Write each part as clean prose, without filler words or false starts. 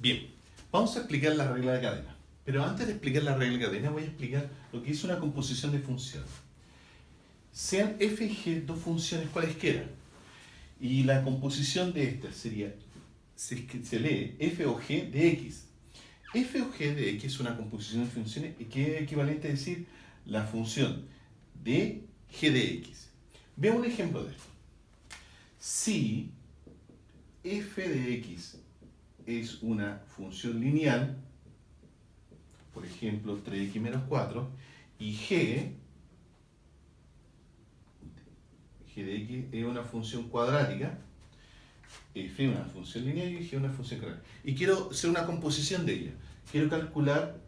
Bien, vamos a explicar la regla de cadena. Pero antes de explicar la regla de cadena, voy a explicar lo que es una composición de funciones. Sean f y g dos funciones cualesquiera. Y la composición de estas sería, se lee f o g de x. F o g de x es una composición de funciones que es equivalente a decir la función de g de x. Veamos un ejemplo de esto. Si f de x es una función lineal, por ejemplo 3x menos 4, y g de x es una función cuadrática, f es una función lineal y g es una función cuadrática, y quiero hacer una composición de ella, quiero calcular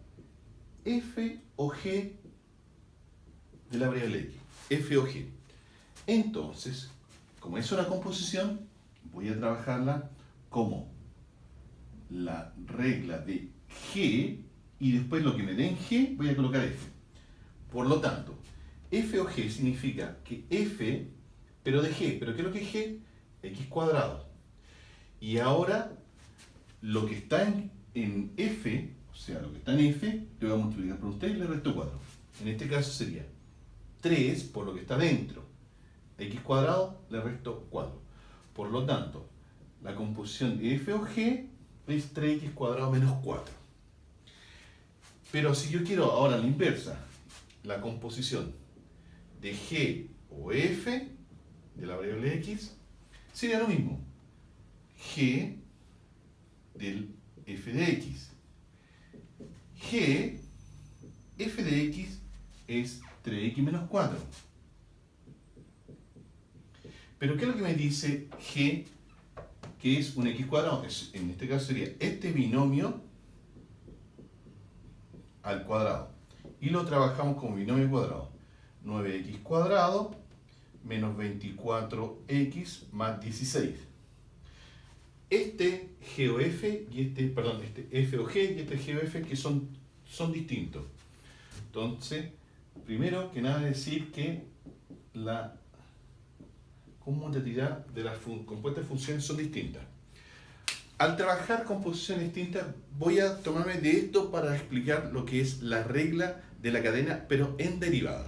f o g de la variable x, f o g. Entonces, como es una composición, voy a trabajarla como la regla de g, y después lo que me den g voy a colocar f. Por lo tanto, f o g significa que f, pero de g, ¿pero qué es lo que es g? X cuadrado. Y ahora, lo que está en f, o sea, lo que está en f, lo voy a multiplicar por un 3 y le resto 4. En este caso sería 3 por lo que está dentro. X cuadrado, le resto 4. Por lo tanto, la composición de f o g es 3x cuadrado menos 4. Pero si yo quiero ahora la inversa, la composición de g o f de la variable x, sería lo mismo. G del f de x. G, f de x es 3x menos 4. Pero ¿qué es lo que me dice g, que es un x cuadrado? En este caso sería este binomio al cuadrado. Y lo trabajamos como binomio cuadrado. 9x cuadrado menos 24x más 16. Este g o f y este f o g y este g o f que son distintos. Entonces, primero que nada decir que la conmutatividad de las compuestas de funciones son distintas. Al trabajar con posiciones distintas, voy a tomarme de esto para explicar lo que es la regla de la cadena, pero en derivada.